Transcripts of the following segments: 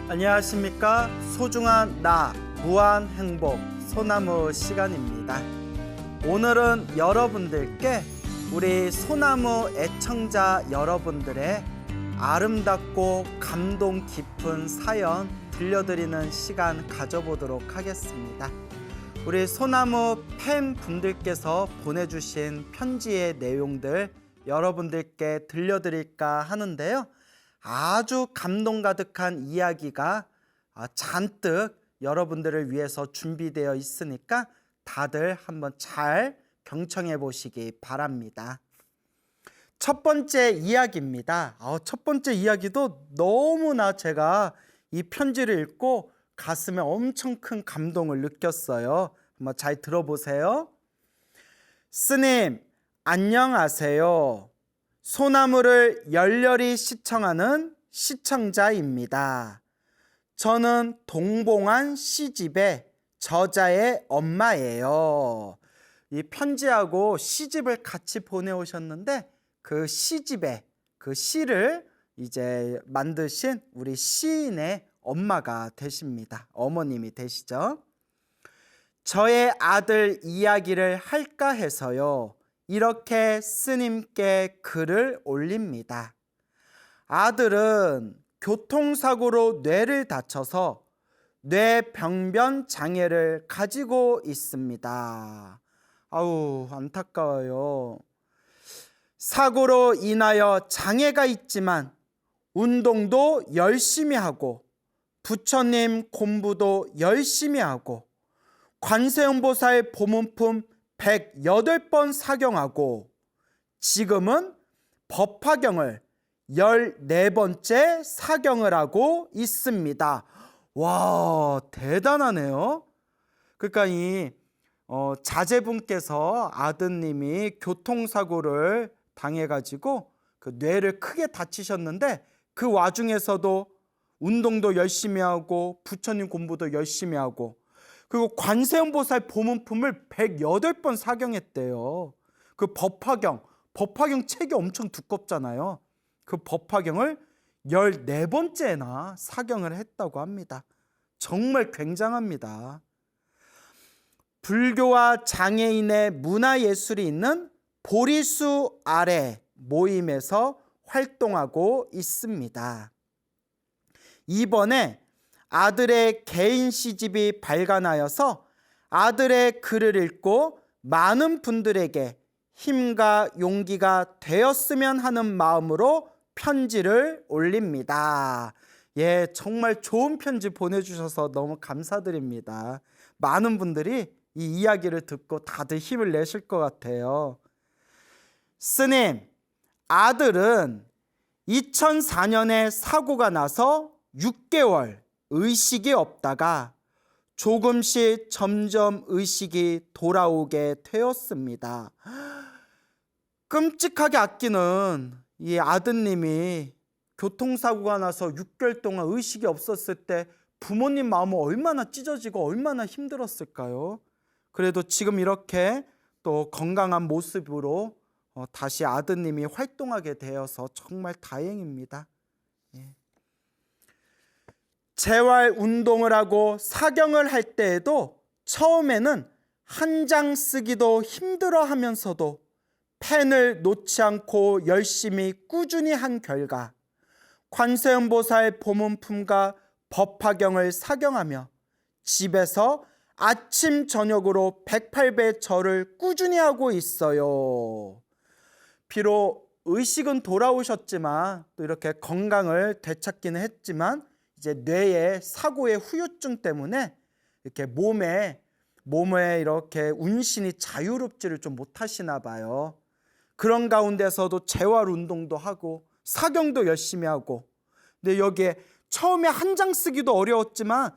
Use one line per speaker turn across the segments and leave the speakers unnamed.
안녕하십니까. 소중한 나 무한 행복 소나무 시간입니다. 오늘은 여러분들께 우리 소나무 애청자 여러분들의 아름답고 감동 깊은 사연 들려드리는 시간 가져보도록 하겠습니다. 우리 소나무 팬분들께서 보내주신 편지의 내용들 여러분들께 들려드릴까 하는데요. 아주 감동 가득한 이야기가 잔뜩 여러분들을 위해서 준비되어 있으니까 다들 한번 잘 경청해 보시기 바랍니다. 첫 번째 이야기입니다. 첫 번째 이야기도 너무나 제가 이 편지를 읽고 가슴에 엄청 큰 감동을 느꼈어요. 한번 잘 들어보세요. 스님, 안녕하세요. 소나무를 열렬히 시청하는 시청자입니다. 저는 동봉한 시집의 저자의 엄마예요. 이 편지하고 시집을 같이 보내오셨는데 그 시집의 그 시를 이제 만드신 우리 시인의 엄마가 되십니다. 어머님이 되시죠. 저의 아들 이야기를 할까 해서요. 이렇게 스님께 글을 올립니다. 아들은 교통사고로 뇌를 다쳐서 뇌병변 장애를 가지고 있습니다. 아우, 안타까워요. 사고로 인하여 장애가 있지만 운동도 열심히 하고 부처님 공부도 열심히 하고 관세음보살 보문품 108번 사경하고 지금은 법화경을 14번째 사경을 하고 있습니다. 와, 대단하네요. 그러니까 이 자제분께서 아드님이 교통사고를 당해가지고 그 뇌를 크게 다치셨는데 그 와중에서도 운동도 열심히 하고 부처님 공부도 열심히 하고 그리고 관세음보살 보문품을 108번 사경했대요. 그 법화경 책이 엄청 두껍잖아요. 그 법화경을 14번째나 사경을 했다고 합니다. 정말 굉장합니다. 불교와 장애인의 문화예술이 있는 보리수 아래 모임에서 활동하고 있습니다. 이번에 아들의 개인 시집이 발간하여서 아들의 글을 읽고 많은 분들에게 힘과 용기가 되었으면 하는 마음으로 편지를 올립니다. 예, 정말 좋은 편지 보내주셔서 너무 감사드립니다. 많은 분들이 이 이야기를 듣고 다들 힘을 내실 것 같아요. 스님, 아들은 2004년에 사고가 나서 6개월 의식이 없다가 조금씩 점점 의식이 돌아오게 되었습니다. 끔찍하게 아끼는 이 아드님이 교통사고가 나서 6개월 동안 의식이 없었을 때 부모님 마음은 얼마나 찢어지고 얼마나 힘들었을까요? 그래도 지금 이렇게 또 건강한 모습으로 다시 아드님이 활동하게 되어서 정말 다행입니다. 재활 운동을 하고 사경을 할 때에도 처음에는 한 장 쓰기도 힘들어 하면서도 펜을 놓지 않고 열심히 꾸준히 한 결과 관세음보살 보문품과 법화경을 사경하며 집에서 아침 저녁으로 108배 절을 꾸준히 하고 있어요. 비록 의식은 돌아오셨지만 또 이렇게 건강을 되찾기는 했지만 이제 뇌의 사고의 후유증 때문에 이렇게 몸에 이렇게 운신이 자유롭지를 좀 못하시나 봐요. 그런 가운데서도 재활 운동도 하고 사경도 열심히 하고 근데 여기에 처음에 한 장 쓰기도 어려웠지만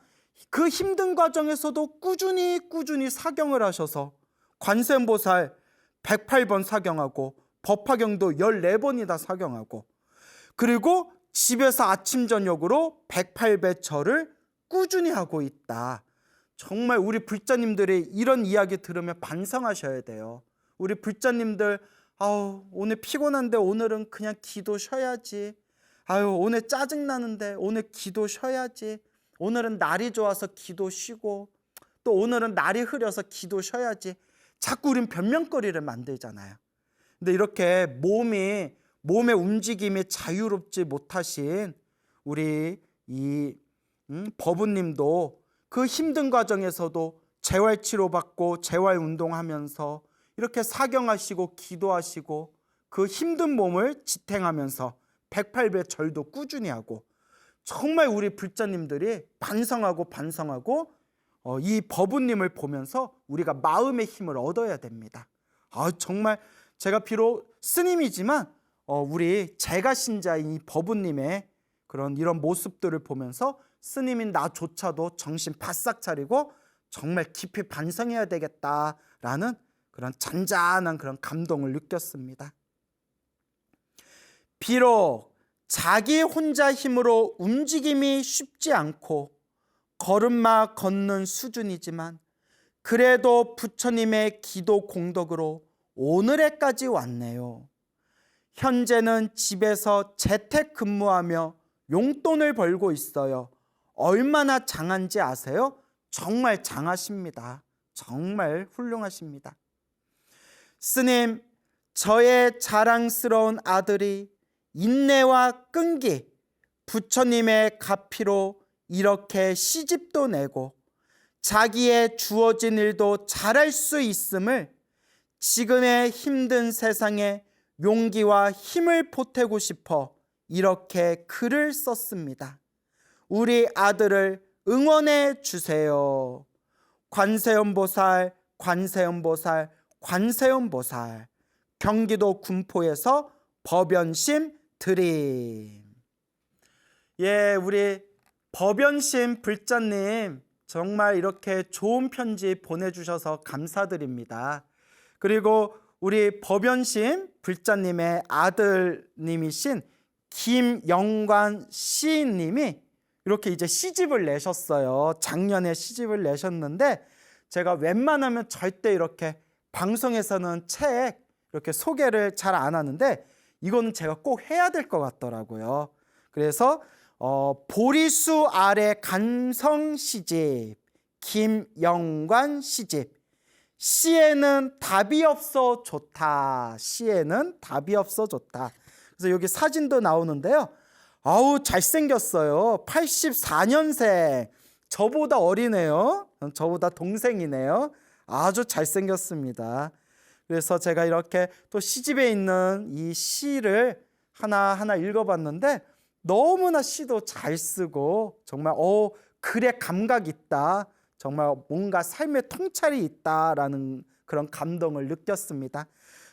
그 힘든 과정에서도 꾸준히 사경을 하셔서 관세음보살 108번 사경하고 법화경도 14번이나 사경하고 그리고 집에서 아침 저녁으로 108배 절을 꾸준히 하고 있다. 정말 우리 불자님들이 이런 이야기 들으면 반성하셔야 돼요. 우리 불자님들 오늘 피곤한데 오늘은 그냥 기도 쉬어야지. 아유, 오늘 짜증나는데 오늘 기도 쉬어야지. 오늘은 날이 좋아서 기도 쉬고, 또 오늘은 날이 흐려서 기도 쉬어야지. 자꾸 우린 변명거리를 만들잖아요. 근데 이렇게 몸의 움직임이 자유롭지 못하신 우리 이 법우님도 그 힘든 과정에서도 재활치료받고 재활운동하면서 이렇게 사경하시고 기도하시고 그 힘든 몸을 지탱하면서 108배 절도 꾸준히 하고, 정말 우리 불자님들이 반성하고 이 법우님을 보면서 우리가 마음의 힘을 얻어야 됩니다. 정말 제가 비록 스님이지만 우리 제가 신자인 이 법우님의 이런 모습들을 보면서 스님인 나조차도 정신 바싹 차리고 정말 깊이 반성해야 되겠다라는 그런 잔잔한 그런 감동을 느꼈습니다. 비록 자기 혼자 힘으로 움직임이 쉽지 않고 걸음마 걷는 수준이지만 그래도 부처님의 기도 공덕으로 오늘에까지 왔네요. 현재는 집에서 재택근무하며 용돈을 벌고 있어요. 얼마나 장한지 아세요? 정말 장하십니다. 정말 훌륭하십니다. 스님, 저의 자랑스러운 아들이 인내와 끈기, 부처님의 가피로 이렇게 시집도 내고 자기의 주어진 일도 잘할 수 있음을 지금의 힘든 세상에 용기와 힘을 보태고 싶어 이렇게 글을 썼습니다. 우리 아들을 응원해 주세요. 관세음보살, 관세음보살, 관세음보살. 경기도 군포에서 법연심 드림. 예, 우리 법연심 불자님 정말 이렇게 좋은 편지 보내주셔서 감사드립니다. 그리고 우리 법연심 불자님의 아들님이신 김영관 시인님이 이렇게 이제 시집을 내셨어요. 작년에 시집을 내셨는데 제가 웬만하면 절대 이렇게 방송에서는 책 이렇게 소개를 잘 안 하는데 이거는 제가 꼭 해야 될 것 같더라고요. 그래서 보리수 아래 감성 시집, 김영관 시집. 시에는 답이 없어 좋다. 시에는 답이 없어 좋다. 그래서 여기 사진도 나오는데요. 아우, 잘생겼어요. 84년생. 저보다 어리네요. 저보다 동생이네요. 아주 잘생겼습니다. 그래서 제가 이렇게 또 시집에 있는 이 시를 하나하나 읽어봤는데 너무나 시도 잘 쓰고 정말 글에 감각 있다. 정말 뭔가 삶의 통찰이 있다라는 그런 감동을 느꼈습니다.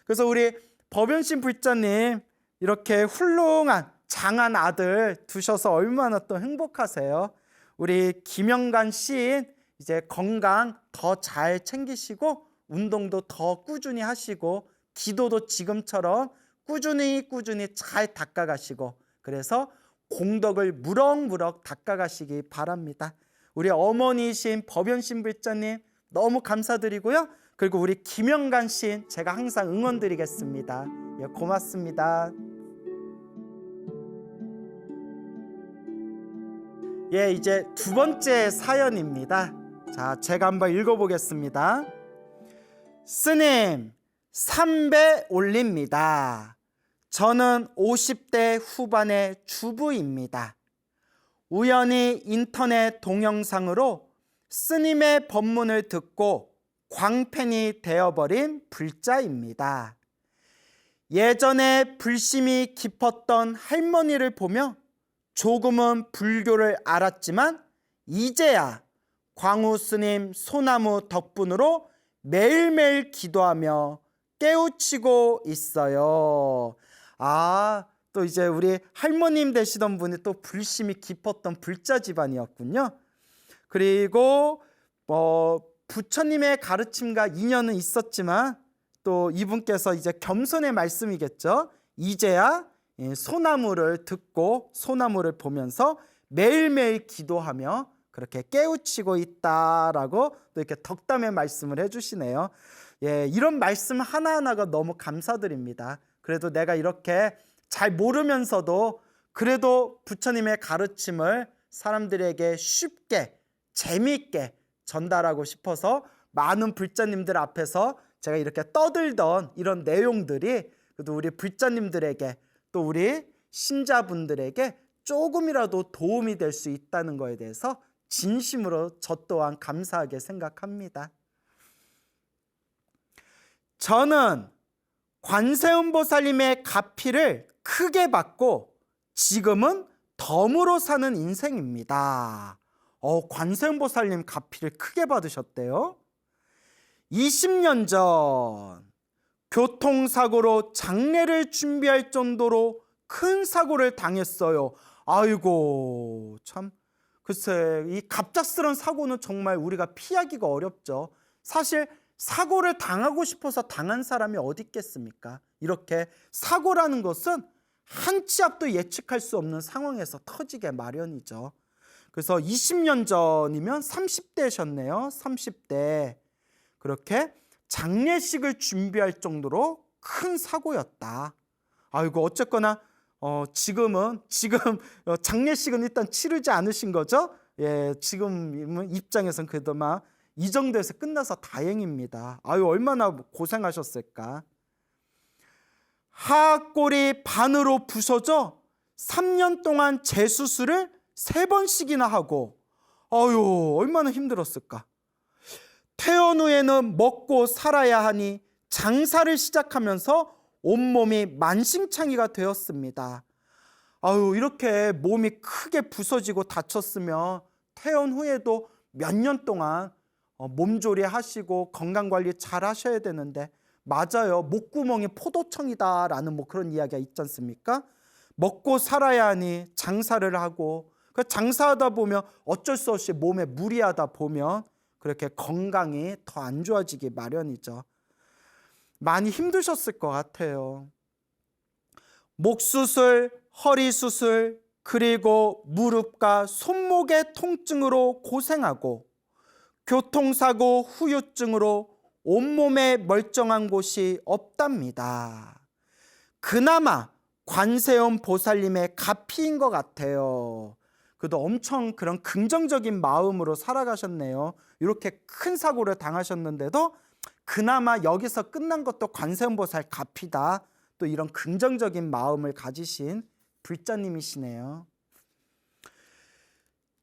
그래서 우리 법연심 불자님 이렇게 훌륭한 장한 아들 두셔서 얼마나 또 행복하세요. 우리 김영관 시인 이제 건강 더 잘 챙기시고 운동도 더 꾸준히 하시고 기도도 지금처럼 꾸준히 잘 닦아가시고 그래서 공덕을 무럭무럭 닦아가시기 바랍니다. 우리 어머니이신 법연심 불자님 너무 감사드리고요. 그리고 우리 김영관 시인 제가 항상 응원드리겠습니다. 예, 고맙습니다. 예, 이제 두 번째 사연입니다. 자, 제가 한번 읽어보겠습니다. 스님, 3배 올립니다. 저는 50대 후반의 주부입니다. 우연히 인터넷 동영상으로 스님의 법문을 듣고 광팬이 되어버린 불자입니다. 예전에 불심이 깊었던 할머니를 보며 조금은 불교를 알았지만 이제야 광우 스님 소나무 덕분으로 매일매일 기도하며 깨우치고 있어요. 또 이제 우리 할머님 되시던 분이 또 불심이 깊었던 불자 집안이었군요. 그리고 부처님의 가르침과 인연은 있었지만 또 이분께서 이제 겸손의 말씀이겠죠. 이제야 소나무를 듣고 소나무를 보면서 매일매일 기도하며 그렇게 깨우치고 있다라고 또 이렇게 덕담의 말씀을 해주시네요. 예, 이런 말씀 하나하나가 너무 감사드립니다. 그래도 내가 이렇게 잘 모르면서도 그래도 부처님의 가르침을 사람들에게 쉽게 재미있게 전달하고 싶어서 많은 불자님들 앞에서 제가 이렇게 떠들던 이런 내용들이 그래도 우리 불자님들에게 또 우리 신자분들에게 조금이라도 도움이 될 수 있다는 거에 대해서 진심으로 저 또한 감사하게 생각합니다. 저는 관세음보살님의 가피를 크게 받고 지금은 덤으로 사는 인생입니다. 관세음보살님 가피를 크게 받으셨대요. 20년 전 교통사고로 장례를 준비할 정도로 큰 사고를 당했어요. 아이고 참, 글쎄 이 갑작스런 사고는 정말 우리가 피하기가 어렵죠. 사실 사고를 당하고 싶어서 당한 사람이 어디 있겠습니까? 이렇게 사고라는 것은 한 치 앞도 예측할 수 없는 상황에서 터지게 마련이죠. 그래서 20년 전이면 30대셨네요. 30대. 그렇게 장례식을 준비할 정도로 큰 사고였다. 아이고 어쨌거나 지금 장례식은 일단 치르지 않으신 거죠? 예, 지금 입장에서는 그나마 이 정도에서 끝나서 다행입니다. 아유 얼마나 고생하셨을까. 하악골이 반으로 부서져 3년 동안 재수술을 3번씩이나 하고 아유 얼마나 힘들었을까. 퇴원 후에는 먹고 살아야 하니 장사를 시작하면서 온몸이 만신창이가 되었습니다. 아유 이렇게 몸이 크게 부서지고 다쳤으면 퇴원 후에도 몇 년 동안 몸조리 하시고 건강관리 잘 하셔야 되는데, 맞아요. 목구멍이 포도청이다라는 그런 이야기가 있지 않습니까? 먹고 살아야 하니 장사를 하고, 그 장사하다 보면 어쩔 수 없이 몸에 무리하다 보면 그렇게 건강이 더 안 좋아지기 마련이죠. 많이 힘드셨을 것 같아요. 목 수술, 허리 수술, 그리고 무릎과 손목의 통증으로 고생하고 교통사고 후유증으로 온몸에 멀쩡한 곳이 없답니다. 그나마 관세음 보살님의 가피인 것 같아요. 그래도 엄청 그런 긍정적인 마음으로 살아가셨네요. 이렇게 큰 사고를 당하셨는데도 그나마 여기서 끝난 것도 관세음 보살 가피다. 또 이런 긍정적인 마음을 가지신 불자님이시네요.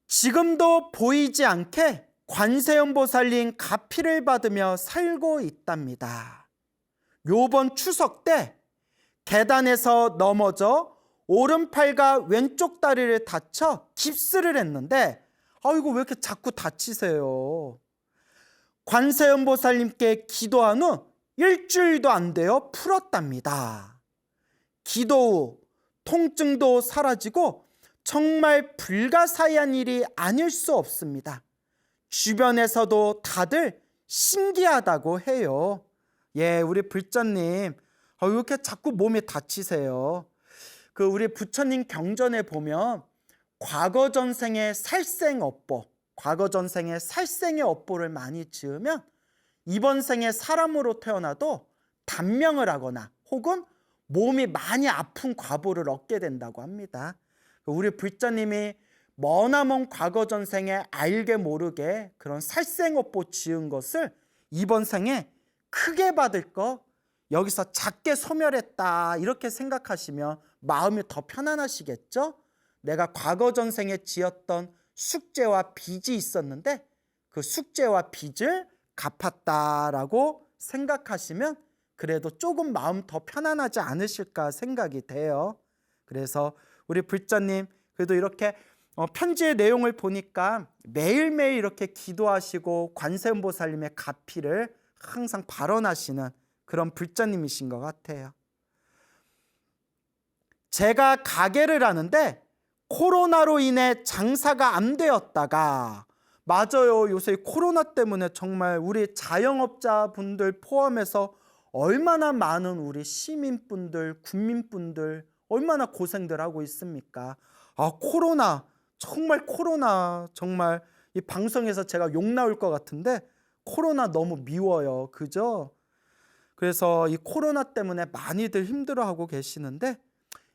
지금도 보이지 않게 관세음 보살님 가피를 받으며 살고 있답니다. 요번 추석 때 계단에서 넘어져 오른팔과 왼쪽 다리를 다쳐 깁스를 했는데 아이고 왜 이렇게 자꾸 다치세요. 관세음 보살님께 기도한 후 일주일도 안 되어 풀었답니다. 기도 후 통증도 사라지고 정말 불가사의한 일이 아닐 수 없습니다. 주변에서도 다들 신기하다고 해요. 예, 우리 불자님 왜 이렇게 자꾸 몸이 다치세요? 우리 부처님 경전에 보면 과거 전생의 살생업보, 과거 전생의 살생의 업보를 많이 지으면 이번 생에 사람으로 태어나도 단명을 하거나 혹은 몸이 많이 아픈 과보를 얻게 된다고 합니다. 우리 불자님이 머나먼 과거 전생에 알게 모르게 그런 살생업보 지은 것을 이번 생에 크게 받을 거 여기서 작게 소멸했다 이렇게 생각하시면 마음이 더 편안하시겠죠? 내가 과거 전생에 지었던 숙제와 빚이 있었는데 그 숙제와 빚을 갚았다라고 생각하시면 그래도 조금 마음 더 편안하지 않으실까 생각이 돼요. 그래서 우리 불자님 그래도 이렇게 편지의 내용을 보니까 매일매일 이렇게 기도하시고 관세음 보살님의 가피를 항상 발언하시는 그런 불자님이신 것 같아요. 제가 가게를 하는데 코로나로 인해 장사가 안 되었다가, 맞아요. 요새 코로나 때문에 정말 우리 자영업자분들 포함해서 얼마나 많은 우리 시민분들, 국민분들 얼마나 고생들 하고 있습니까? 코로나 정말 이 방송에서 제가 욕 나올 것 같은데 코로나 너무 미워요. 그죠? 그래서 이 코로나 때문에 많이들 힘들어하고 계시는데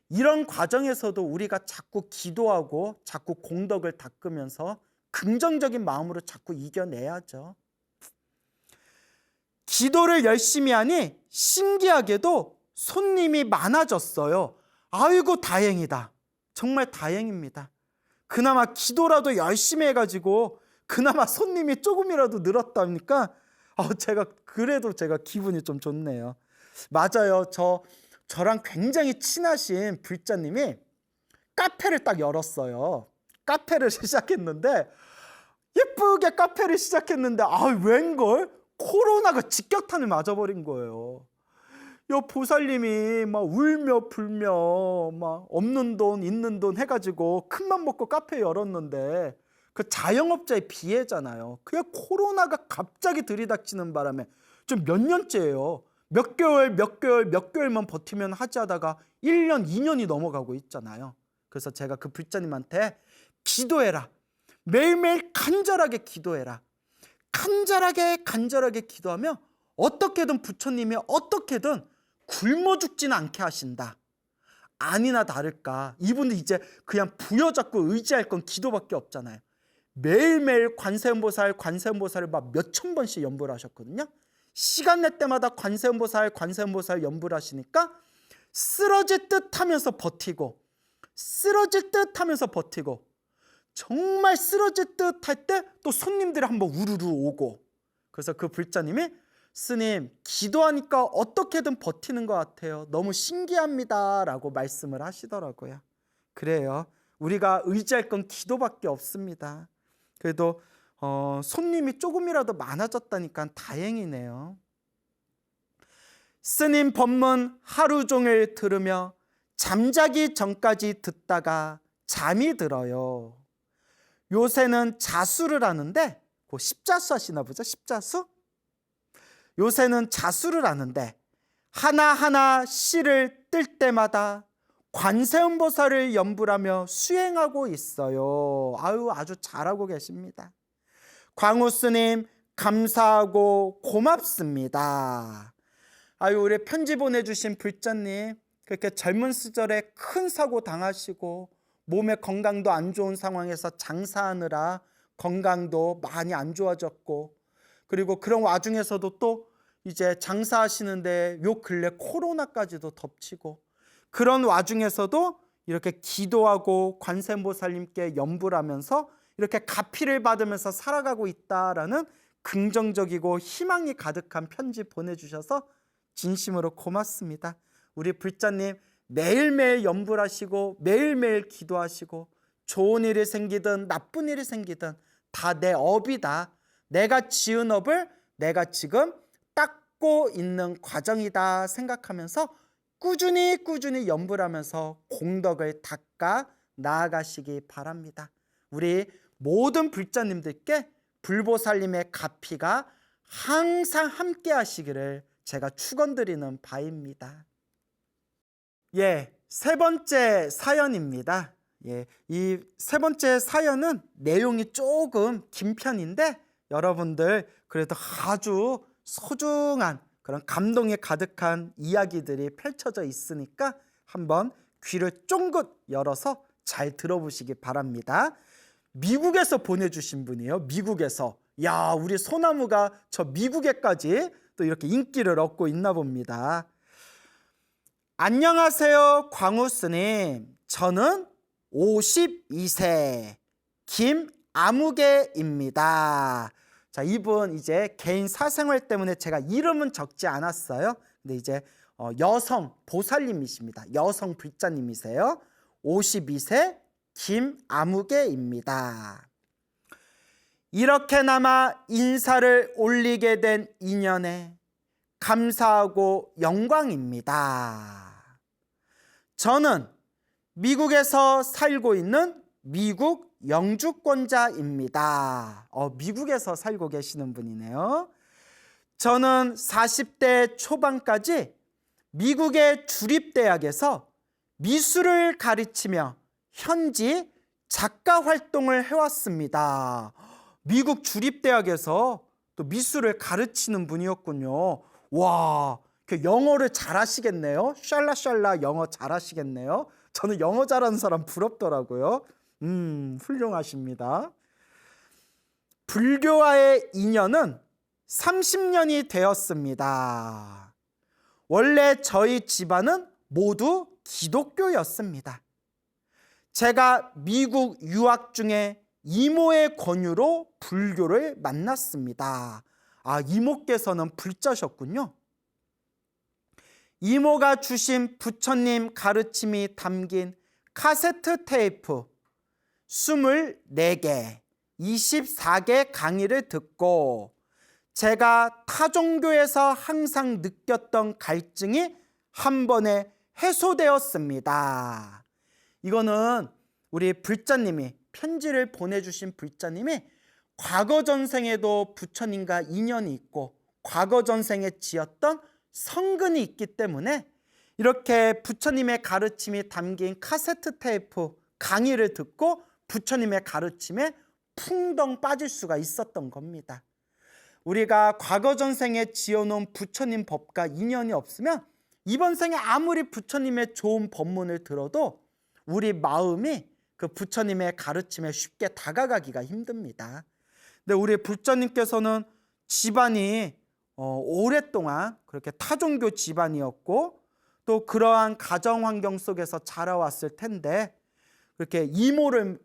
이런 과정에서도 우리가 자꾸 기도하고 자꾸 공덕을 닦으면서 긍정적인 마음으로 자꾸 이겨내야죠. 기도를 열심히 하니 신기하게도 손님이 많아졌어요. 아이고 다행이다. 정말 다행입니다. 그나마 기도라도 열심히 해가지고 그나마 손님이 조금이라도 늘었다니까 그래도 제가 기분이 좀 좋네요. 맞아요. 저랑 굉장히 친하신 불자님이 카페를 딱 열었어요. 카페를 시작했는데 예쁘게 카페를 시작했는데 웬걸 코로나가 직격탄을 맞아버린 거예요. 요 보살님이 막 울며 불며 막 없는 돈 있는 돈 해가지고 큰맘 먹고 카페 열었는데 그 자영업자의 비애잖아요. 그게 코로나가 갑자기 들이닥치는 바람에 좀 몇 년째예요. 몇 개월만 버티면 하지 하다가 1년, 2년이 넘어가고 있잖아요. 그래서 제가 그 불자님한테 기도해라. 매일매일 간절하게 기도해라. 간절하게 기도하며 어떻게든 부처님이 어떻게든 굶어 죽지는 않게 하신다. 아니나 다를까 이분은 이제 그냥 부여잡고 의지할 건 기도밖에 없잖아요. 매일매일 관세음보살을 막 몇천 번씩 연부를 하셨거든요. 시간 낼 때마다 관세음보살 연부를 하시니까 쓰러질 듯 하면서 버티고 정말 쓰러질 듯 할 때 또 손님들이 한번 우르르 오고, 그래서 그 불자님이 스님 기도하니까 어떻게든 버티는 것 같아요. 너무 신기합니다 라고 말씀을 하시더라고요. 그래요. 우리가 의지할 건 기도밖에 없습니다. 그래도 손님이 조금이라도 많아졌다니까 다행이네요. 스님 법문 하루 종일 들으며 잠자기 전까지 듣다가 잠이 들어요. 요새는 자수를 하는데 십자수 하시나 보죠? 십자수? 요새는 자수를 하는데 하나하나 씨를 뜰 때마다 관세음보살을 연불하며 수행하고 있어요. 아주 잘하고 계십니다. 광우스님 감사하고 고맙습니다. 우리 편지 보내주신 불자님, 그렇게 젊은 시절에 큰 사고 당하시고 몸의 건강도 안 좋은 상황에서 장사하느라 건강도 많이 안 좋아졌고, 그리고 그런 와중에서도 또 이제 장사하시는데 요 근래 코로나까지도 덮치고, 그런 와중에서도 이렇게 기도하고 관세음보살님께 연불 하면서 이렇게 가피를 받으면서 살아가고 있다라는 긍정적이고 희망이 가득한 편지 보내주셔서 진심으로 고맙습니다. 우리 불자님 매일매일 연불하시고 매일매일 기도하시고 좋은 일이 생기든 나쁜 일이 생기든 다 내 업이다. 내가 지은 업을 내가 지금 닦고 있는 과정이다 생각하면서 꾸준히 연불하면서 공덕을 닦아 나아가시기 바랍니다. 우리 모든 불자님들께 불보살님의 가피가 항상 함께 하시기를 제가 축원드리는 바입니다. 세 번째 사연입니다. 이 세 번째 사연은 내용이 조금 긴 편인데 여러분들 그래도 아주 소중한 그런 감동에 가득한 이야기들이 펼쳐져 있으니까 한번 귀를 쫑긋 열어서 잘 들어보시기 바랍니다. 미국에서 보내주신 분이에요. 미국에서. 우리 소나무가 저 미국에까지 또 이렇게 인기를 얻고 있나 봅니다. 안녕하세요, 광우스님. 저는 52세 김아무개입니다. 자, 이분 이제 개인 사생활 때문에 제가 이름은 적지 않았어요. 근데 이제 여성 보살님이십니다. 여성 불자님이세요. 52세 김아무개입니다. 이렇게나마 인사를 올리게 된 인연에 감사하고 영광입니다. 저는 미국에서 살고 있는 미국 영주권자입니다. 미국에서 살고 계시는 분이네요. 저는 40대 초반까지 미국의 주립대학에서 미술을 가르치며 현지 작가 활동을 해왔습니다. 미국 주립대학에서 또 미술을 가르치는 분이었군요. 와, 영어를 잘하시겠네요. 샬라샬라 영어 잘하시겠네요. 저는 영어 잘하는 사람 부럽더라고요. 훌륭하십니다. 불교와의 인연은 30년이 되었습니다. 원래 저희 집안은 모두 기독교였습니다. 제가 미국 유학 중에 이모의 권유로 불교를 만났습니다. 이모께서는 불자셨군요. 이모가 주신 부처님 가르침이 담긴 카세트 테이프 24개, 24개 강의를 듣고 제가 타종교에서 항상 느꼈던 갈증이 한 번에 해소되었습니다. 이거는 우리 불자님이 편지를 보내주신 불자님이 과거 전생에도 부처님과 인연이 있고 과거 전생에 지었던 성근이 있기 때문에 이렇게 부처님의 가르침이 담긴 카세트 테이프 강의를 듣고 부처님의 가르침에 풍덩 빠질 수가 있었던 겁니다. 우리가 과거 전생에 지어놓은 부처님 법과 인연이 없으면 이번 생에 아무리 부처님의 좋은 법문을 들어도 우리 마음이 그 부처님의 가르침에 쉽게 다가가기가 힘듭니다. 근데 우리 불자님께서는 집안이 오랫동안 그렇게 타종교 집안이었고 또 그러한 가정 환경 속에서 자라왔을 텐데 그렇게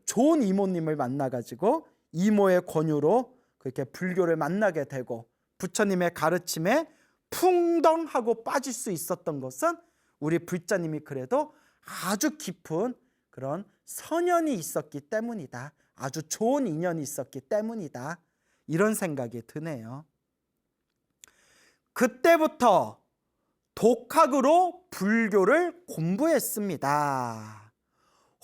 좋은 이모님을 만나가지고 이모의 권유로 그렇게 불교를 만나게 되고 부처님의 가르침에 풍덩하고 빠질 수 있었던 것은 우리 불자님이 그래도 아주 깊은 그런 선연이 있었기 때문이다. 아주 좋은 인연이 있었기 때문이다. 이런 생각이 드네요. 그때부터 독학으로 불교를 공부했습니다.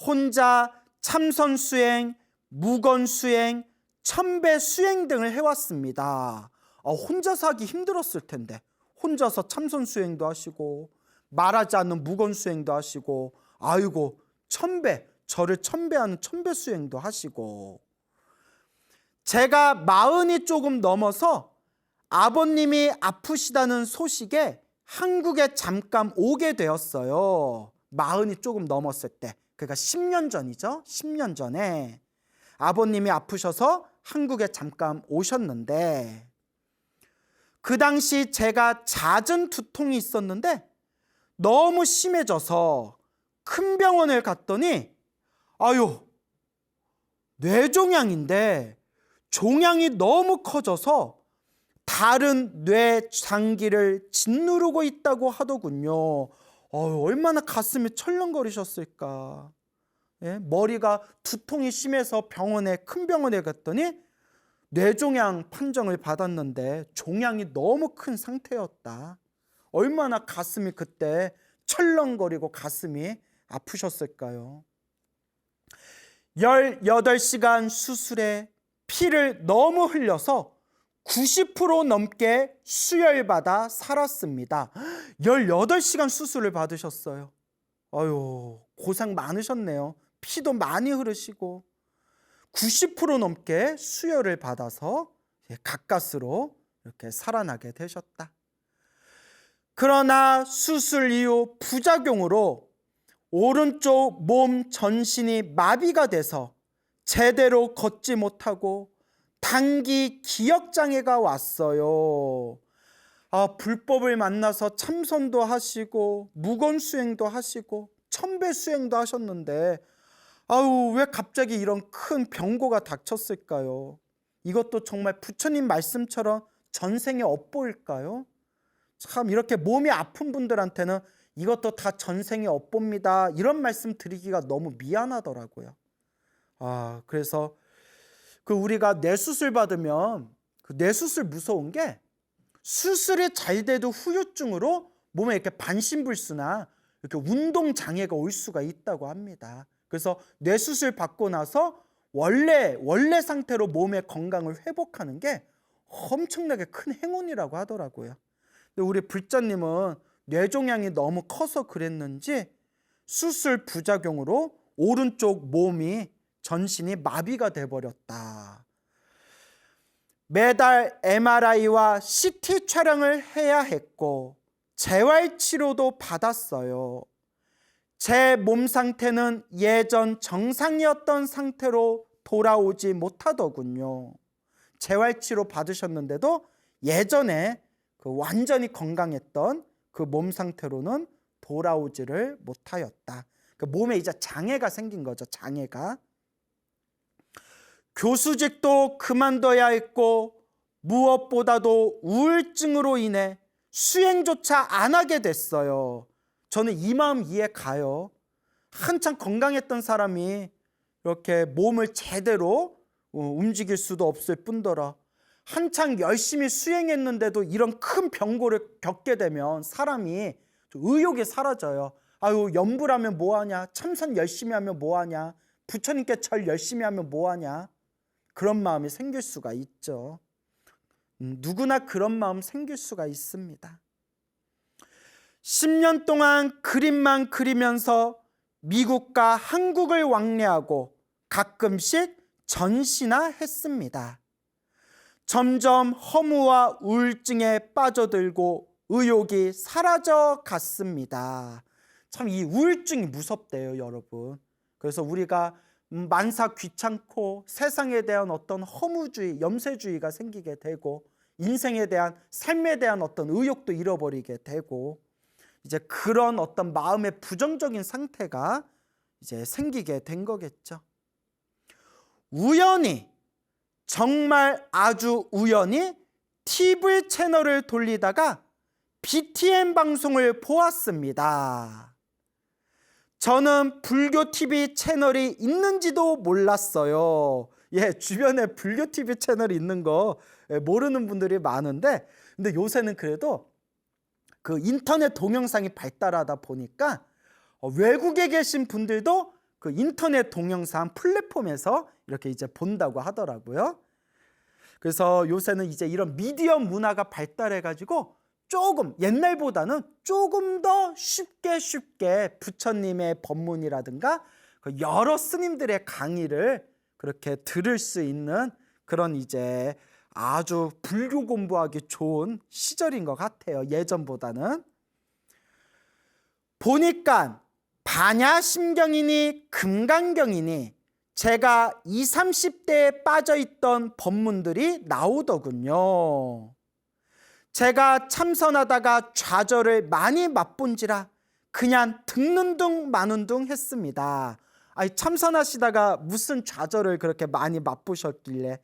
혼자 참선수행, 무건수행, 천배수행 등을 해왔습니다. 혼자서 하기 힘들었을 텐데 혼자서 참선수행도 하시고 말하지 않는 무건수행도 하시고 아이고 저를 천배하는 천배수행도 하시고 제가 40이 조금 넘어서 아버님이 아프시다는 소식에 한국에 잠깐 오게 되었어요. 40이 조금 넘었을 때 그러니까 10년 전이죠. 10년 전에 아버님이 아프셔서 한국에 잠깐 오셨는데 그 당시 제가 잦은 두통이 있었는데 너무 심해져서 큰 병원을 갔더니 뇌종양인데 종양이 너무 커져서 다른 뇌 장기를 짓누르고 있다고 하더군요. 얼마나 가슴이 철렁거리셨을까. 예? 머리가 두통이 심해서 큰 병원에 갔더니 뇌종양 판정을 받았는데 종양이 너무 큰 상태였다. 얼마나 가슴이 그때 철렁거리고 가슴이 아프셨을까요? 18시간 수술에 피를 너무 흘려서 90% 넘게 수혈받아 살았습니다. 18시간 수술을 받으셨어요. 고생 많으셨네요. 피도 많이 흐르시고 90% 넘게 수혈을 받아서 가까스로 이렇게 살아나게 되셨다. 그러나 수술 이후 부작용으로 오른쪽 몸 전신이 마비가 돼서 제대로 걷지 못하고 단기 기억장애가 왔어요. 불법을 만나서 참선도 하시고 무건수행도 하시고 천배수행도 하셨는데 왜 갑자기 이런 큰 병고가 닥쳤을까요? 이것도 정말 부처님 말씀처럼 전생의 업보일까요? 참 이렇게 몸이 아픈 분들한테는 이것도 다 전생의 업보입니다. 이런 말씀 드리기가 너무 미안하더라고요. 그래서 우리가 뇌수술 받으면 그 뇌수술 무서운 게 수술이 잘 돼도 후유증으로 몸에 이렇게 반신불수나 이렇게 운동 장애가 올 수가 있다고 합니다. 그래서 뇌수술 받고 나서 원래 상태로 몸의 건강을 회복하는 게 엄청나게 큰 행운이라고 하더라고요. 근데 우리 불자님은 뇌종양이 너무 커서 그랬는지 수술 부작용으로 오른쪽 몸이 전신이 마비가 돼버렸다. 매달 MRI와 CT 촬영을 해야 했고 재활치료도 받았어요. 제 몸 상태는 예전 정상이었던 상태로 돌아오지 못하더군요. 재활치료 받으셨는데도 예전에 그 완전히 건강했던 그 몸 상태로는 돌아오지를 못하였다. 그 몸에 이제 장애가 생긴 거죠. 장애가. 교수직도 그만둬야 했고 무엇보다도 우울증으로 인해 수행조차 안 하게 됐어요. 저는 이 마음 이해 가요. 한창 건강했던 사람이 이렇게 몸을 제대로 움직일 수도 없을 뿐더러 한창 열심히 수행했는데도 이런 큰 병고를 겪게 되면 사람이 좀 의욕이 사라져요. 아유, 염불하면 뭐하냐, 참선 열심히 하면 뭐하냐, 부처님께 절 열심히 하면 뭐하냐, 그런 마음이 생길 수가 있죠. 누구나 그런 마음 생길 수가 있습니다. 10년 동안 그림만 그리면서 미국과 한국을 왕래하고 가끔씩 전시나 했습니다. 점점 허무와 우울증에 빠져들고 의욕이 사라져 갔습니다. 참 이 우울증이 무섭대요, 여러분. 그래서 우리가 만사 귀찮고 세상에 대한 어떤 허무주의, 염세주의가 생기게 되고 인생에 대한, 삶에 대한 어떤 의욕도 잃어버리게 되고 이제 그런 어떤 마음의 부정적인 상태가 이제 생기게 된 거겠죠. 우연히, 정말 아주 우연히 TV 채널을 돌리다가 BTN 방송을 보았습니다. 저는 불교 TV 채널이 있는지도 몰랐어요. 주변에 불교 TV 채널이 있는 거 모르는 분들이 많은데, 근데 요새는 그래도 그 인터넷 동영상이 발달하다 보니까 외국에 계신 분들도 그 인터넷 동영상 플랫폼에서 이렇게 이제 본다고 하더라고요. 그래서 요새는 이제 이런 미디어 문화가 발달해가지고 조금 옛날보다는 조금 더 쉽게 부처님의 법문이라든가 여러 스님들의 강의를 그렇게 들을 수 있는 그런 이제 아주 불교 공부하기 좋은 시절인 것 같아요. 예전보다는. 보니까 반야심경이니 금강경이니 제가 20, 30대에 빠져있던 법문들이 나오더군요. 제가 참선하다가 좌절을 많이 맛본지라 그냥 듣는 둥 마는 둥 했습니다. 아니, 참선하시다가 무슨 좌절을 그렇게 많이 맛보셨길래.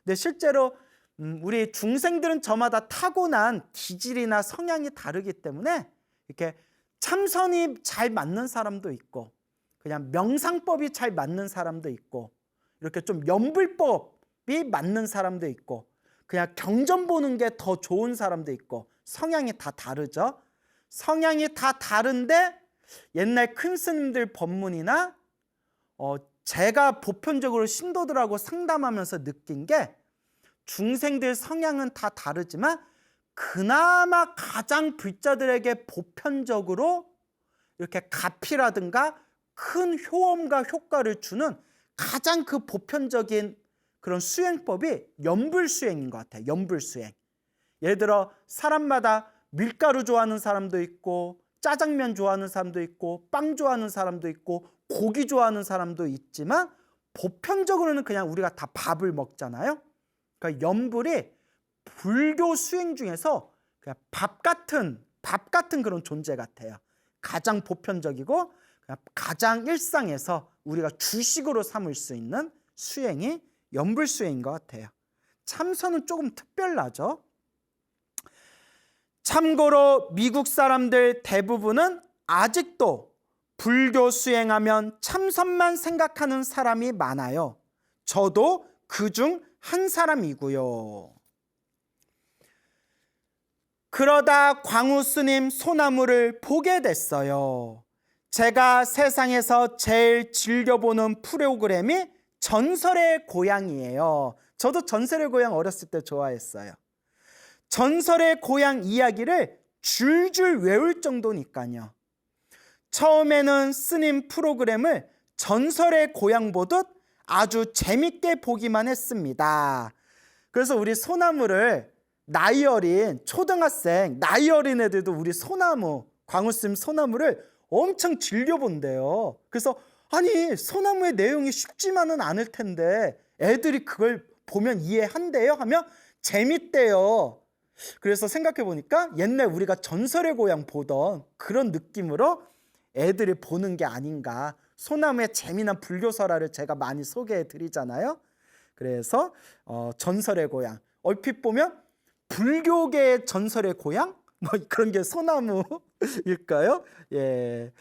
근데 실제로 우리 중생들은 저마다 타고난 기질이나 성향이 다르기 때문에 이렇게 참선이 잘 맞는 사람도 있고 그냥 명상법이 잘 맞는 사람도 있고 이렇게 좀 염불법이 맞는 사람도 있고 그냥 경전 보는 게 더 좋은 사람도 있고 성향이 다 다르죠. 성향이 다 다른데 옛날 큰 스님들 법문이나 제가 보편적으로 신도들하고 상담하면서 느낀 게 중생들 성향은 다 다르지만 그나마 가장 불자들에게 보편적으로 이렇게 가피라든가 큰 효험과 효과를 주는 가장 그 보편적인 그런 수행법이 염불수행인 것 같아요. 염불수행. 예를 들어 사람마다 밀가루 좋아하는 사람도 있고 짜장면 좋아하는 사람도 있고 빵 좋아하는 사람도 있고 고기 좋아하는 사람도 있지만 보편적으로는 그냥 우리가 다 밥을 먹잖아요. 그러니까 염불이 불교 수행 중에서 그냥 밥 같은 그런 존재 같아요. 가장 보편적이고 가장 일상에서 우리가 주식으로 삼을 수 있는 수행이 염불수행인 것 같아요. 참선은 조금 특별하죠. 참고로 미국 사람들 대부분은 아직도 불교 수행하면 참선만 생각하는 사람이 많아요. 저도 그중 한 사람이고요. 그러다 광우 스님 소나무를 보게 됐어요. 제가 세상에서 제일 즐겨보는 프로그램이 전설의 고향이에요. 저도 전설의 고향 어렸을 때 좋아했어요. 전설의 고향 이야기를 줄줄 외울 정도니까요. 처음에는 스님 프로그램을 전설의 고향 보듯 아주 재밌게 보기만 했습니다. 그래서 우리 소나무를 나이 어린 초등학생, 나이 어린 애들도 우리 소나무, 광우스님 소나무를 엄청 즐겨본대요. 그래서 아니 소나무의 내용이 쉽지만은 않을 텐데 애들이 그걸 보면 이해한대요 하면 재밌대요. 그래서 생각해 보니까 옛날 우리가 전설의 고향 보던 그런 느낌으로 애들이 보는 게 아닌가. 소나무의 재미난 불교설화를 제가 많이 소개해 드리잖아요. 그래서 전설의 고향, 얼핏 보면 불교계의 전설의 고향? 뭐 그런 게 소나무일까요? 예.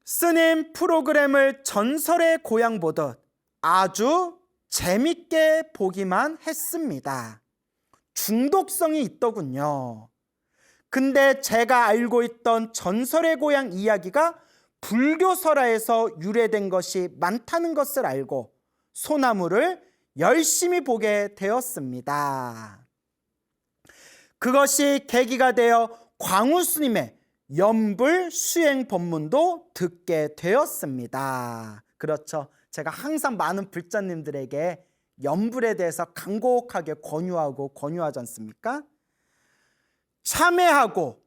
스님 프로그램을 전설의 고향 보듯 아주 재밌게 보기만 했습니다. 중독성이 있더군요. 근데 제가 알고 있던 전설의 고향 이야기가 불교 설화에서 유래된 것이 많다는 것을 알고 소나무를 열심히 보게 되었습니다. 그것이 계기가 되어 광우스님의 연불 수행 법문도 듣게 되었습니다. 그렇죠. 제가 항상 많은 불자님들에게 연불에 대해서 간곡하게 권유하지 않습니까? 참회하고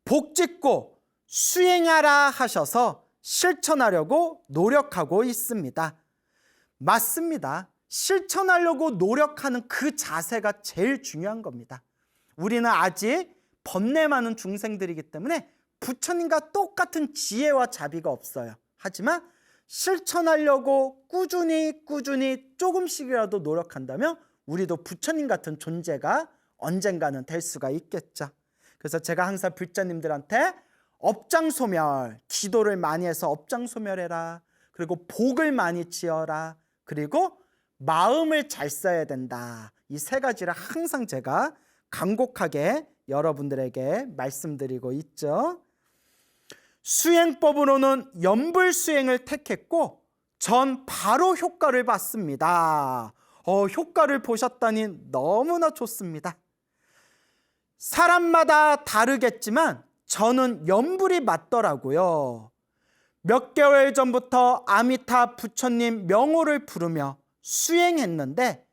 복짓고 수행하라 하셔서 실천하려고 노력하고 있습니다. 맞습니다. 실천하려고 노력하는 그 자세가 제일 중요한 겁니다. 우리는 아직 번뇌 많은 중생들이기 때문에 부처님과 똑같은 지혜와 자비가 없어요. 하지만 실천하려고 꾸준히 조금씩이라도 노력한다면 우리도 부처님 같은 존재가 언젠가는 될 수가 있겠죠. 그래서 제가 항상 불자님들한테 업장소멸, 기도를 많이 해서 업장소멸해라. 그리고 복을 많이 지어라. 그리고 마음을 잘 써야 된다. 이 세 가지를 항상 제가 간곡하게 여러분들에게 말씀드리고 있죠. 수행법으로는 연불 수행을 택했고 전 바로 효과를 봤습니다. 효과를 보셨다니 너무나 좋습니다. 사람마다 다르겠지만 저는 연불이 맞더라고요. 몇 개월 전부터 아미타 부처님 명호를 부르며 수행했는데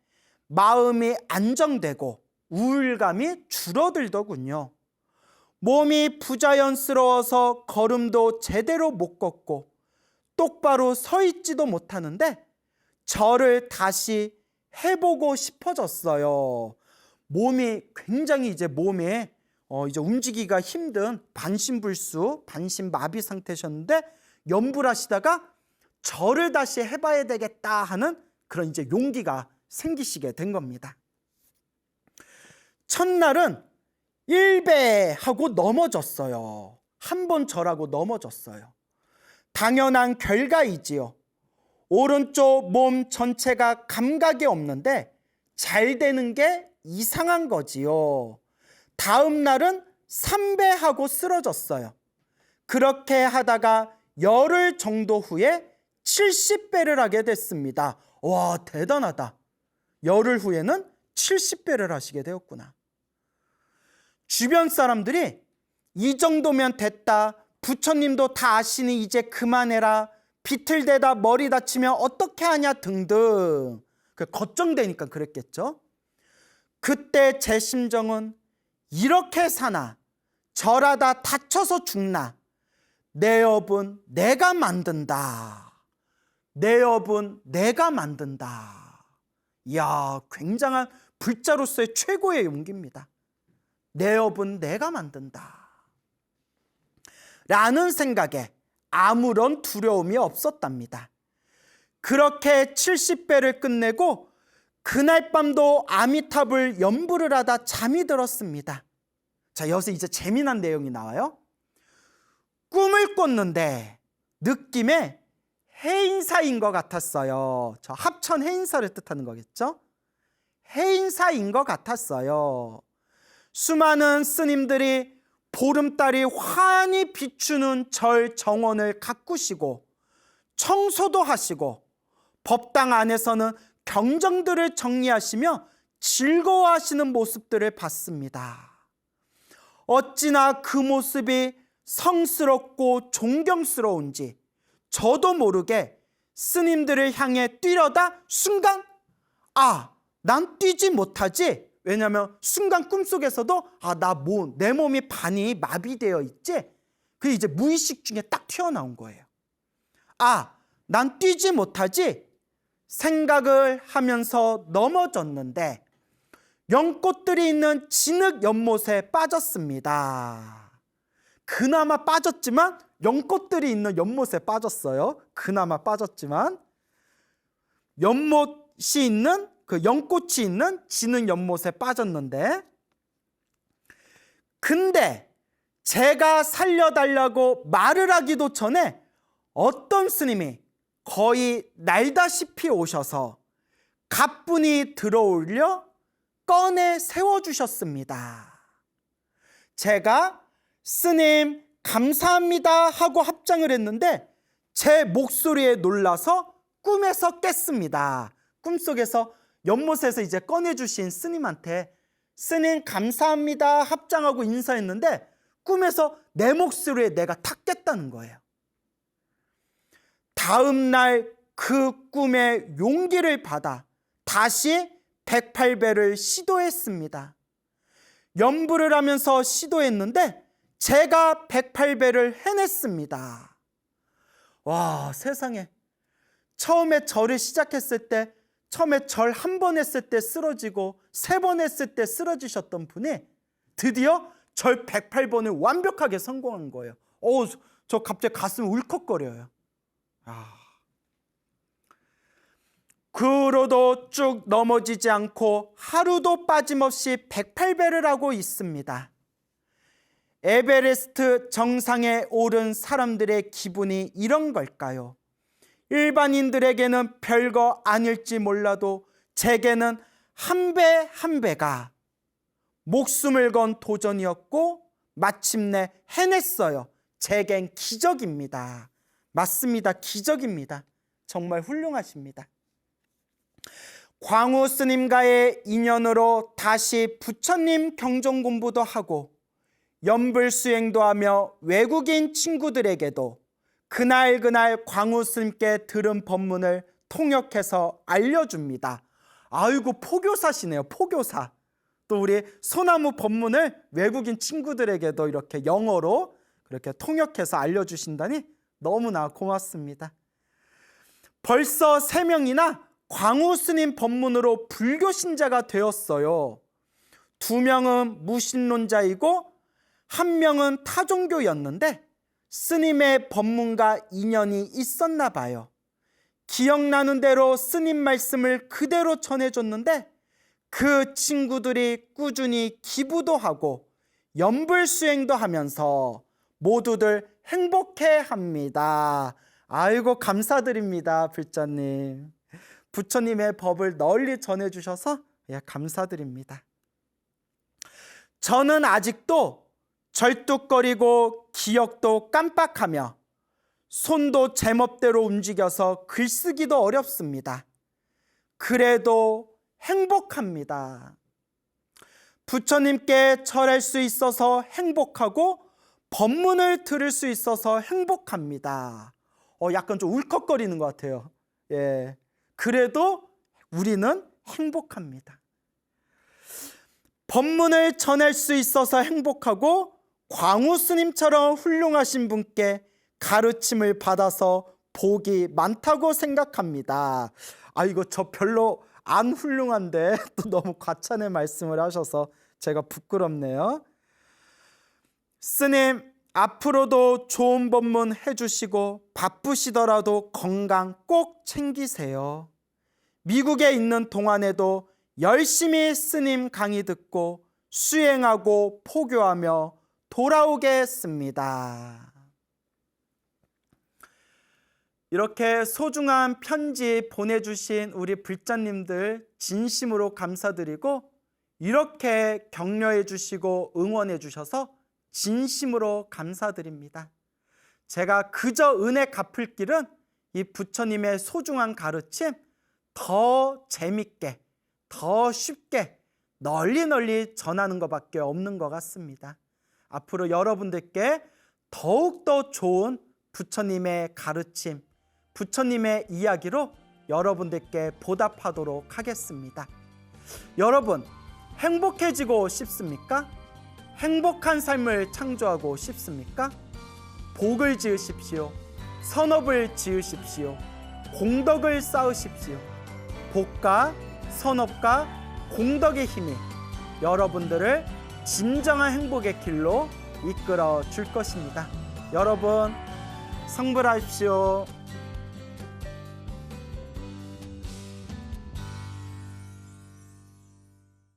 마음이 안정되고 우울감이 줄어들더군요. 몸이 부자연스러워서 걸음도 제대로 못 걷고 똑바로 서 있지도 못하는데 절을 다시 해보고 싶어졌어요. 몸이 굉장히 이제 움직이기가 힘든 반신불수, 반신마비 상태셨는데 연불하시다가 절을 다시 해봐야 되겠다 하는 그런 이제 용기가 생기시게 된 겁니다. 첫날은 일배하고 넘어졌어요. 한 번 절하고 넘어졌어요. 당연한 결과이지요. 오른쪽 몸 전체가 감각이 없는데 잘 되는 게 이상한 거지요. 다음 날은 3배하고 쓰러졌어요. 그렇게 하다가 열흘 정도 후에 70배를 하게 됐습니다. 와, 대단하다. 열흘 후에는 70배를 하시게 되었구나. 주변 사람들이 이 정도면 됐다. 부처님도 다 아시니 이제 그만해라. 비틀대다 머리 다치면 어떻게 하냐 등등. 걱정되니까 그랬겠죠. 그때 제 심정은 이렇게 사나 절하다 다쳐서 죽나 내 업은 내가 만든다. 내 업은 내가 만든다. 이야, 굉장한 불자로서의 최고의 용기입니다. 내 업은 내가 만든다. 라는 생각에 아무런 두려움이 없었답니다. 그렇게 70배를 끝내고 그날 밤도 아미탑을 연불을 하다 잠이 들었습니다. 자, 여기서 이제 재미난 내용이 나와요. 꿈을 꿨는데 느낌에 해인사인 것 같았어요. 저 합천 해인사를 뜻하는 거겠죠? 해인사인 것 같았어요. 수많은 스님들이 보름달이 환히 비추는 절 정원을 가꾸시고 청소도 하시고 법당 안에서는 경정들을 정리하시며 즐거워하시는 모습들을 봤습니다. 어찌나 그 모습이 성스럽고 존경스러운지 저도 모르게 스님들을 향해 뛰려다 순간 난 뛰지 못하지 왜냐하면 순간 꿈속에서도 내 몸이 반이 마비되어 있지? 그게 이제 무의식 중에 딱 튀어나온 거예요. 난 뛰지 못하지? 생각을 하면서 넘어졌는데 연꽃들이 있는 진흙 연못에 빠졌습니다. 그나마 빠졌지만 연꽃들이 있는 연못에 빠졌어요. 그나마 빠졌지만 연못이 있는 그 연꽃이 있는 진흙 연못에 빠졌는데, 근데 제가 살려달라고 말을 하기도 전에 어떤 스님이 거의 날다시피 오셔서 가뿐히 들어올려 꺼내 세워주셨습니다. 제가 스님 감사합니다 하고 합장을 했는데 제 목소리에 놀라서 꿈에서 깼습니다. 꿈속에서 연못에서 이제 꺼내주신 스님한테 스님 감사합니다 합장하고 인사했는데 꿈에서 내 목소리에 내가 탁 깼다는 거예요. 다음 날 그 꿈에 용기를 받아 다시 108배를 시도했습니다. 연부를 하면서 시도했는데 제가 108배를 해냈습니다. 와, 세상에. 처음에 절을 시작했을 때, 처음에 절 한 번 했을 때 쓰러지고 3번 했을 때 쓰러지셨던 분이 드디어 절 108번을 완벽하게 성공한 거예요. 저 갑자기 가슴이 울컥거려요. 그 후로도 쭉 넘어지지 않고 하루도 빠짐없이 108배를 하고 있습니다. 에베레스트 정상에 오른 사람들의 기분이 이런 걸까요? 일반인들에게는 별거 아닐지 몰라도 제게는 한 배 한 배가 목숨을 건 도전이었고 마침내 해냈어요. 제겐 기적입니다. 맞습니다. 기적입니다. 정말 훌륭하십니다. 광우 스님과의 인연으로 다시 부처님 경전 공부도 하고 연불 수행도 하며 외국인 친구들에게도 그날 광우 스님께 들은 법문을 통역해서 알려줍니다. 아이고, 포교사시네요. 포교사. 또 우리 소나무 법문을 외국인 친구들에게도 이렇게 영어로 그렇게 통역해서 알려주신다니 너무나 고맙습니다. 벌써 3명이나 광우 스님 법문으로 불교 신자가 되었어요. 2명은 무신론자이고 1명은 타종교였는데 스님의 법문과 인연이 있었나 봐요. 기억나는 대로 스님 말씀을 그대로 전해줬는데 그 친구들이 꾸준히 기부도 하고 연불 수행도 하면서 모두들 행복해합니다. 아이고, 감사드립니다. 불자님. 부처님의 법을 널리 전해주셔서 감사드립니다. 저는 아직도 절뚝거리고 기억도 깜빡하며 손도 제멋대로 움직여서 글쓰기도 어렵습니다. 그래도 행복합니다. 부처님께 절할 수 있어서 행복하고 법문을 들을 수 있어서 행복합니다. 약간 좀 울컥거리는 것 같아요. 그래도 우리는 행복합니다. 법문을 전할 수 있어서 행복하고 광우 스님처럼 훌륭하신 분께 가르침을 받아서 복이 많다고 생각합니다. 이거 저 별로 안 훌륭한데 또 너무 과찬의 말씀을 하셔서 제가 부끄럽네요. 스님, 앞으로도 좋은 법문 해주시고 바쁘시더라도 건강 꼭 챙기세요. 미국에 있는 동안에도 열심히 스님 강의 듣고 수행하고 포교하며 돌아오겠습니다. 이렇게 소중한 편지 보내주신 우리 불자님들 진심으로 감사드리고 이렇게 격려해 주시고 응원해 주셔서 진심으로 감사드립니다. 제가 그저 은혜 갚을 길은 이 부처님의 소중한 가르침 더 재밌게, 더 쉽게 널리 전하는 것밖에 없는 것 같습니다. 앞으로 여러분들께 더욱더 좋은 부처님의 가르침, 부처님의 이야기로 여러분들께 보답하도록 하겠습니다. 여러분, 행복해지고 싶습니까? 행복한 삶을 창조하고 싶습니까? 복을 지으십시오. 선업을 지으십시오. 공덕을 쌓으십시오. 복과 선업과 공덕의 힘이 여러분들을 진정한 행복의 길로 이끌어 줄 것입니다. 여러분, 성불하십시오.